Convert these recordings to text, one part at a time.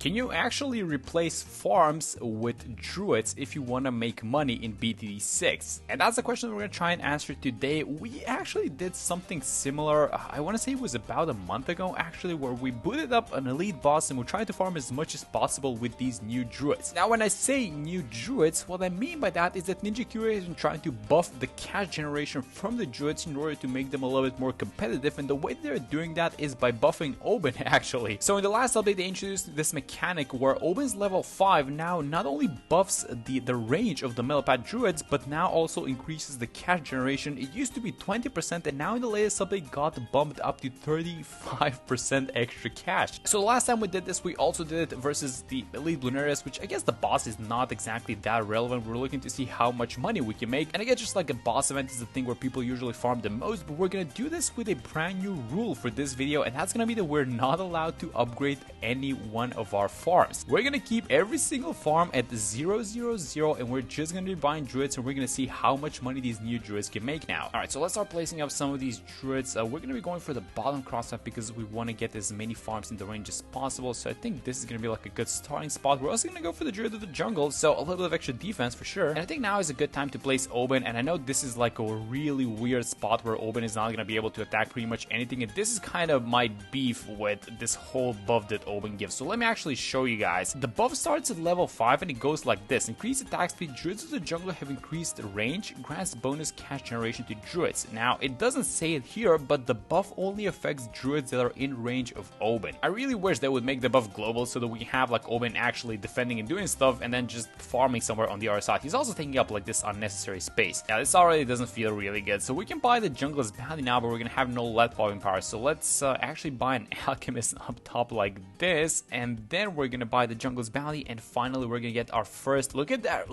Can you actually replace farms with druids if you want to make money in BTD 6? And that's the question we're going to try and answer today. We actually did something similar, I want to say it was about a month ago actually, where we booted up an elite boss and we tried to farm as much as possible with these new druids. Now when I say new druids, what I mean by that is that Ninja Curie has been trying to buff the cash generation from the druids in order to make them a little bit more competitive, and the way they're doing that is by buffing Oben actually. So in the last update they introduced this mechanic where Oben's level 5 now not only buffs the range of the Millipede druids, but now also increases the cash generation. It used to be 20% and now in the latest update got bumped up to 35% extra cash. So the last time we did this we also did it versus the elite Bloons, which I guess the boss is not exactly that relevant. We're looking to see how much money we can make, and I guess just like a boss event is the thing where people usually farm the most, but we're gonna do this with a brand new rule for this video, and that's gonna be that we're not allowed to upgrade any one of our farms. We're gonna keep every single farm at 0, 0, 0, and we're just gonna be buying druids, and we're gonna see how much money these new druids can make now. Alright, so let's start placing up some of these druids. We're gonna be going for the bottom crosshair because we want to get as many farms in the range as possible, so I think this is gonna be like a good starting spot. We're also gonna go for the druid of the jungle, so a little bit of extra defense for sure, and I think now is a good time to place Oben, and I know this is like a really weird spot where Oben is not gonna be able to attack pretty much anything, and this is kind of my beef with this whole buff that Oben gives. So let me actually show you guys. The buff starts at level 5 and it goes like this: increased attack speed, druids of the jungle have increased range, grants bonus cash generation to druids. Now it doesn't say it here, but the buff only affects druids that are in range of Oben. I really wish they would make the buff global so that we have like Oben actually defending and doing stuff and then just farming somewhere on the other side. He's also taking up like this unnecessary space. Now this already doesn't feel really good, so we can buy the jungler's bounty now, but we're gonna have no lead popping power. So let's actually buy an alchemist up top like this, and then we're gonna buy the jungler's bounty, and finally we're gonna get our first. Look at that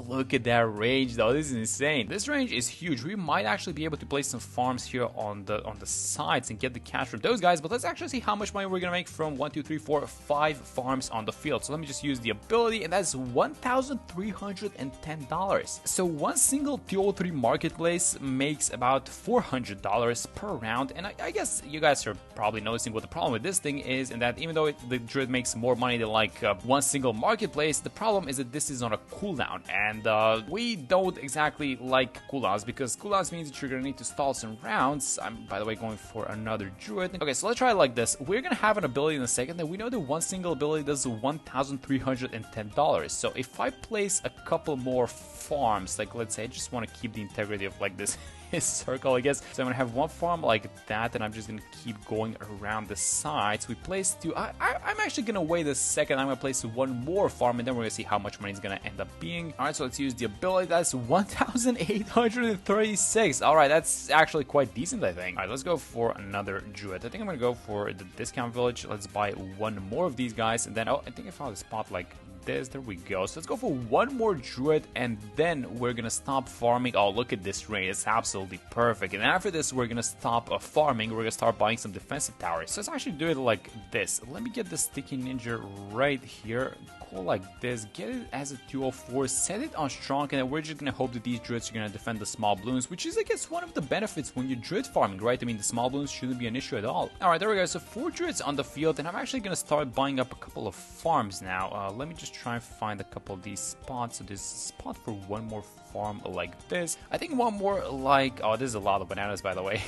range though. This is insane. This range is huge. We might actually be able to place some farms here on the sides and get the cash from those guys, but let's actually see how much money we're gonna make from 1, 2, 3, 4, 5 farms on the field. So let me just use the ability, and that's $1,310. So one single 203 marketplace makes about $400 per round, and I guess you guys are probably noticing what the problem with this thing is, and that even though the druid makes more money than like one single marketplace, the problem is that this is on a cooldown, and we don't exactly like cooldowns because cooldowns means that you're gonna need to stall some rounds. I'm by the way going for another druid. Okay, so let's try it like this. We're gonna have an ability in a second that we know that one single ability does $1,310. So if I place a couple more farms, like let's say I just want to keep the integrity of like this circle, I guess. So I'm gonna have one farm like that, and I'm just gonna keep going around the sides. We place two. I'm actually gonna wait a second. I'm gonna place one more farm, and then we're gonna see how much money it's gonna end up being. All right, so let's use the ability. That's 1,836. All right, that's actually quite decent, I think. All right, let's go for another druid. I think I'm gonna go for the discount village. Let's buy one more of these guys, and then oh, I think I found a spot like this. There we go. So let's go for one more druid, and then we're gonna stop farming. Oh, look at this range. It's absolutely perfect. And after this, we're gonna stop farming. We're gonna start buying some defensive towers. So let's actually do it like this. Let me get the sticky ninja right here. Go like this, get it as a 204, set it on strong, and then we're just gonna hope that these druids are gonna defend the small Bloons, which is I guess one of the benefits when you're druid farming, right? I mean, the small Bloons shouldn't be an issue at all. Alright, there we go. So 4 druids on the field, and I'm actually gonna start buying up a couple of farms now. Let me just try and find a couple of these spots. So there's a spot for one more farm like this. I think one more like, oh, this is a lot of bananas, by the way.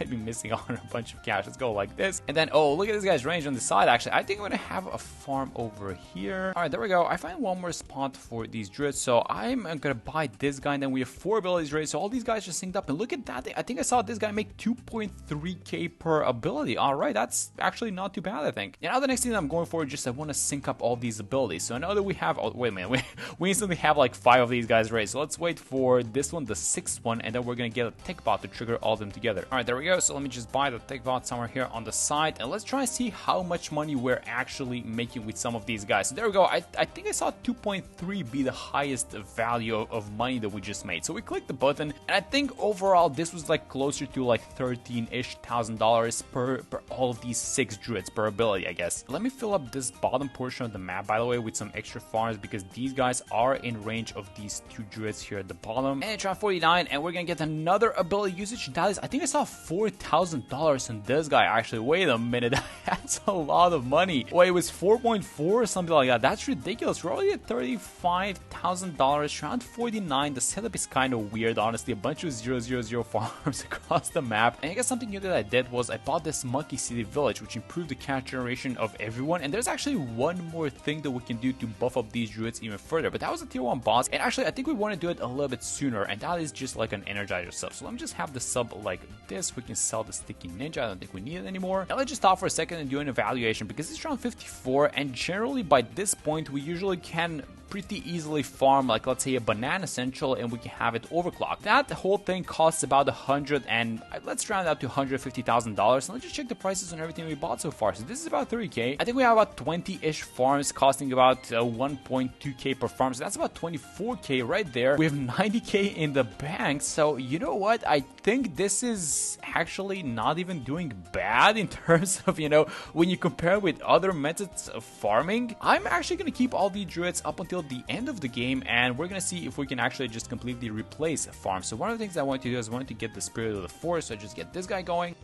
I'd be missing on a bunch of cash. Let's go like this. And then, oh, look at this guy's range on the side, actually. I think I'm going to have a farm over here. All right, there we go. I find one more spot for these druids. So I'm going to buy this guy, and then we have 4 abilities ready. So all these guys just synced up. And look at that. I think I saw this guy make 2.3k per ability. All right, that's actually not too bad, I think. And now the next thing that I'm going for is just I want to sync up all these abilities. So I know that we have, oh, wait a minute. We instantly have like 5 of these guys ready. So let's wait for this one, the 6th one, and then we're going to get a tech bot to trigger all of them together. All right, there we go. So let me just buy the tech bot somewhere here on the side, and let's try and see how much money we're actually making with some of these guys. So there we go. I think I saw 2.3 be the highest value of money that we just made. So we clicked the button, and I think overall this was like closer to like $13,000-ish per all of these 6 druids per ability, I guess. Let me fill up this bottom portion of the map, by the way, with some extra farms because these guys are in range of these 2 druids here at the bottom. And try 49, and we're gonna get another ability usage. That is, I think I saw 4 $34,000 on this guy. Actually, wait a minute, that's a lot of money. Wait, it was 4.4 or something like that. That's ridiculous. We're already at $35,000, round 49. The setup is kind of weird, honestly. A bunch of 000 farms across the map. And I guess something new that I did was I bought this Monkey City Village, which improved the cash generation of everyone. And there's actually one more thing that we can do to buff up these druids even further. But that was a tier 1 boss. And actually, I think we want to do it a little bit sooner. And that is just like an Energizer sub. So let me just have the sub like this. We can sell the Sticky Ninja. I don't think we need it anymore. Now let's just stop for a second and do an evaluation, because it's round 54. And generally by this point, we usually can pretty easily farm, like let's say a banana central, and we can have it overclocked. That whole thing costs about 100, and let's round up to $150,000. And let's just check the prices on everything we bought so far. So this is about 30k. I think we have about 20-ish farms costing about 1.2k per farm. So that's about 24k right there. We have 90k in the bank. So you know what? I think this is actually not even doing bad in terms of, you know, when you compare with other methods of farming. I'm actually going to keep all the druids up until the end of the game, and we're gonna see if we can actually just completely replace a farm. So one of the things I want to do is I want to get the Spirit of the Forest, so I just get this guy going.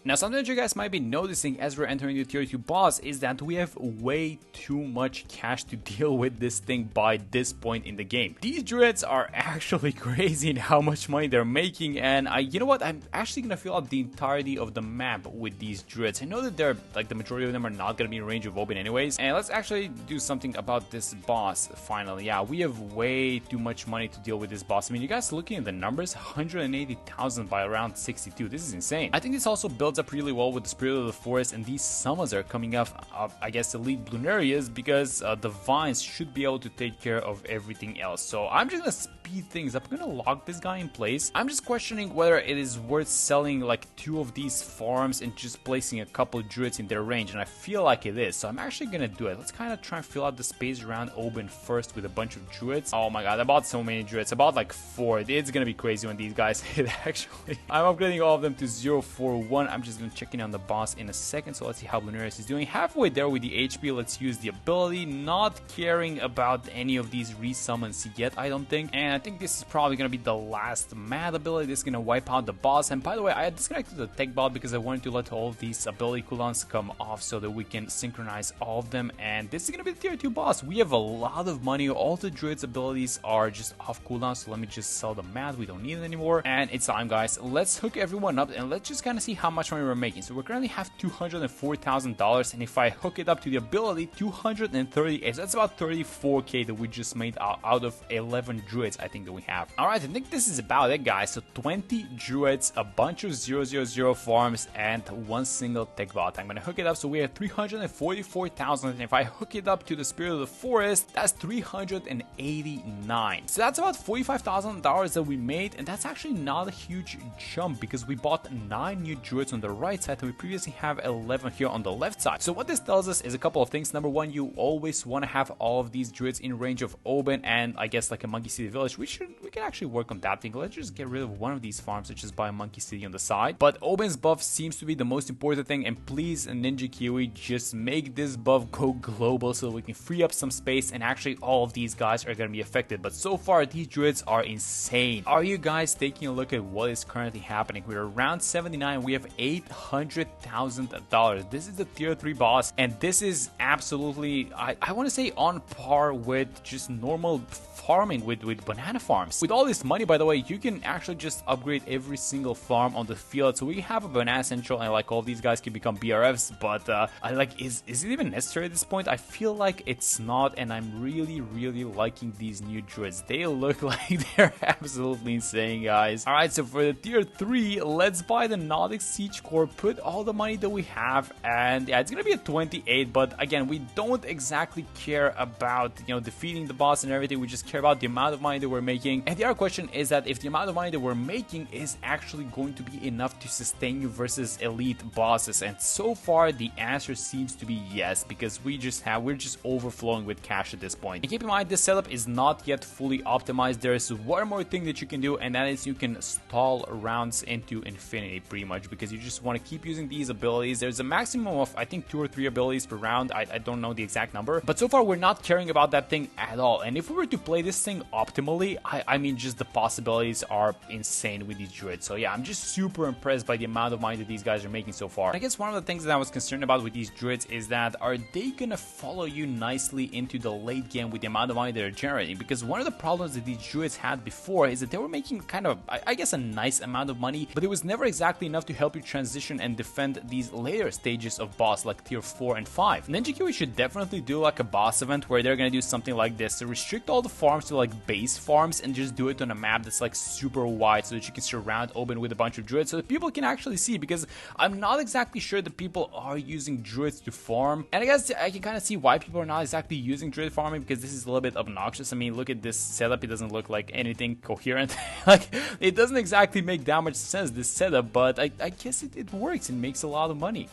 Now, something that you guys might be noticing as we're entering the tier 2 boss is that we have way too much cash to deal with this thing by this point in the game. These druids are actually crazy in how much money they're making, and you know what? I'm actually gonna fill out the entirety of the map with these druids. I know that they're like the majority of them are not gonna be in range of Open anyways, and let's actually do something about this boss finally. Yeah, we have way too much money to deal with this boss. I mean, you guys looking at the numbers, 180,000 by around 62. This is insane. I think this also builds up really well with the Spirit of the Forest, and these summons are coming up, I guess, elite Bloon areas, because the vines should be able to take care of everything else. So I'm just gonna speed things up. I'm gonna lock this guy in place. I'm just questioning whether it is worth selling like 2 of these farms and just placing a couple of druids in their range, and I feel like it is, so I'm actually gonna do it. Let's kind of try and fill out the space around Oben first with a bunch of druids. Oh my god, I bought so many druids. I bought like 4. It's gonna be crazy when these guys hit, actually. I'm upgrading all of them to 041. I'm just gonna check in on the boss in a second, so let's see how Bloonarius is doing. Halfway there with the HP. Let's use the ability, not caring about any of these resummons yet, I don't think. And I think this is probably gonna be the last mad ability. This is gonna wipe out the boss. And by the way, I disconnected the tech bot because I wanted to let all of these ability cooldowns come off so that we can synchronize all of them. And this is gonna be the tier 2 boss. We have a lot of money. All the druids abilities are just off cooldown, so let me just sell the mad. We don't need it anymore, and it's time, guys. Let's hook everyone up and let's just kind of see how much money we're making. So we currently have $204,000, and if I hook it up to the ability, 238. So that's about 34k that we just made out of 11 druids, I think, that we have. Alright, I think this is about it, guys. So 20 druids, a bunch of 000 farms, and 1 single tech bot. I'm gonna hook it up, so we have 344,000, and if I hook it up to the Spirit of the Forest, that's 389. So that's about $45,000 that we made, and that's actually not a huge jump because we bought 9 new druids on the right side, and we previously have 11 here on the left side. So what this tells us is a couple of things. Number one, you always want to have all of these druids in range of Oben, and I guess like a Monkey City Village. We can actually work on that thing. Let's just get rid of one of these farms and just buy a Monkey City on the side. But Oben's buff seems to be the most important thing, and please, Ninja Kiwi, just make this buff go global so we can free up some space, and actually all of these guys are going to be affected. But so far, these druids are insane. Are you guys taking a look at what is currently happening? We're around 79. We have $800,000. This is the tier 3 boss, and this is absolutely, I want to say, on par with just normal farming with banana farms. With all this money, by the way, you can actually just upgrade every single farm on the field. So we have a banana central, and like all these guys can become BRFs, but I like, is it even necessary at this point? I feel like it's not, and I'm really liking these new druids. They look like they're absolutely insane, guys. Alright, so for the tier 3, let's buy the Nautic Siege Core, put all the money that we have, and yeah, it's gonna be a 28, but again, we don't exactly care about, you know, defeating the boss and everything. We just care about the amount of money that we're making. And the other question is that if the amount of money that we're making is actually going to be enough to sustain you versus elite bosses, and so far the answer seems to be yes, because we're just overflowing with cash at this point. And keep in mind, this setup is not yet fully optimized. There is one more thing that you can do, and that is you can stall rounds into infinity, pretty much, because you just want to keep using these abilities. There's a maximum of, I think, 2 or 3 abilities per round. I don't know the exact number, but so far we're not caring about that thing at all. And if we were to play this thing optimally, honestly, I mean, just the possibilities are insane with these Druids. So yeah, I'm just super impressed by the amount of money that these guys are making so far. I guess one of the things that I was concerned about with these Druids is that, are they gonna follow you nicely into the late game with the amount of money they're generating? Because one of the problems that these Druids had before is that they were making kind of, I guess, a nice amount of money, but it was never exactly enough to help you transition and defend these later stages of boss like tier 4 and 5. Ninja Kiwi should definitely do like a boss event where they're gonna do something like this to restrict all the farms to like base farms and just do it on a map that's like super wide so that you can surround open with a bunch of Druids so that people can actually see, because I'm not exactly sure that people are using Druids to farm. And I guess I can kind of see why people are not exactly using Druid farming, because this is a little bit obnoxious. I mean, look at this setup. It doesn't look like anything coherent. Like, it doesn't exactly make that much sense, this setup, but I guess it works and makes a lot of money.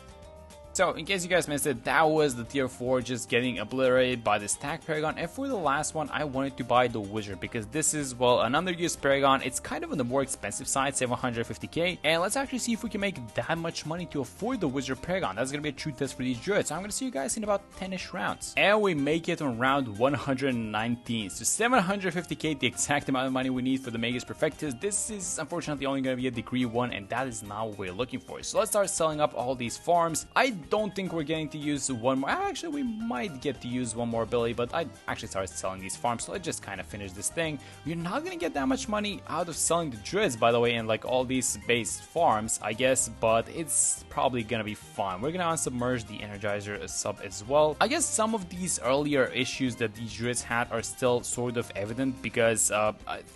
So, in case you guys missed it, that was the tier 4 just getting obliterated by the Stack Paragon, and for the last one, I wanted to buy the Wizard, because this is, well, an underused Paragon. It's kind of on the more expensive side, 750k, and let's actually see if we can make that much money to afford the Wizard Paragon. That's gonna be a true test for these Druids, so I'm gonna see you guys in about 10ish rounds. And we make it on round 119, so 750k, the exact amount of money we need for the Magus Perfectus. This is unfortunately only gonna be a degree 1, and that is not what we're looking for. So let's start selling up all these farms. I don't think we're getting to use one more. Actually, we might get to use one more ability, but I actually started selling these farms, so let's just kind of finish this thing. We're not gonna get that much money out of selling the Druids, by the way, and like all these base farms, I guess, but it's probably gonna be fine. We're gonna unsubmerge the Energizer sub as well. I guess some of these earlier issues that these Druids had are still sort of evident, because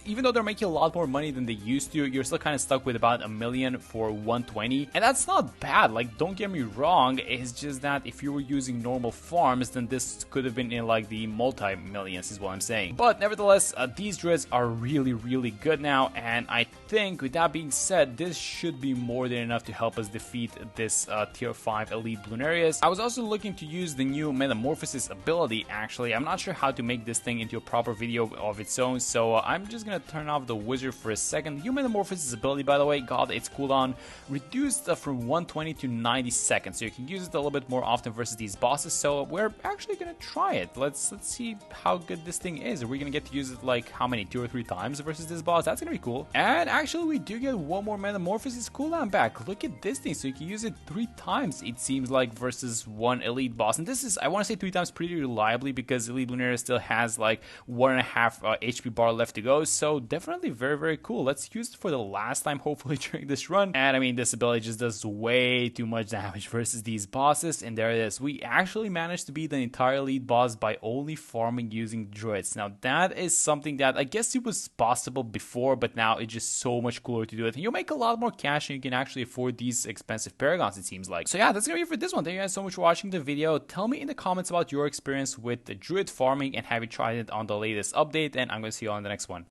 even though they're making a lot more money than they used to, you're still kind of stuck with about $1 million for 120, and that's not bad. Like, don't get me wrong, it's just that if you were using normal farms, then this could have been in like the multi-millions is what I'm saying. But nevertheless, these Druids are really good now, and I think with that being said, this should be more than enough to help us defeat this tier 5 elite Bloonarius. I was also looking to use the new Metamorphosis ability. Actually, I'm not sure how to make this thing into a proper video of its own, so I'm just gonna turn off the Wizard for a second. The new Metamorphosis ability, by the way, got its cooldown reduced from 120 to 90 seconds, so you can use it a little bit more often versus these bosses. So we're actually gonna try it. Let's see how good this thing is. Are we gonna get to use it like how many, 2 or 3 times versus this boss? That's gonna be cool. And actually, we do get one more Metamorphosis cooldown back. Look at this thing. So you can use it 3 times, it seems like, versus one elite boss. And this is, I want to say 3 times pretty reliably, because elite Bloonarius still has like 1.5 HP bar left to go. So definitely very cool. Let's use it for the last time, hopefully, during this run. And I mean, this ability just does way too much damage versus these bosses. And there it is. We actually managed to beat the entire elite boss by only farming using Druids. Now that is something that I guess it was possible before, but now it's just so much cooler to do it. And you'll make a lot more cash, and you can actually afford these expensive Paragons, it seems like. So yeah, that's gonna be it for this one. Thank you guys so much for watching the video. Tell me in the comments about your experience with the Druid farming, and have you tried it on the latest update, and I'm gonna see you on the next one.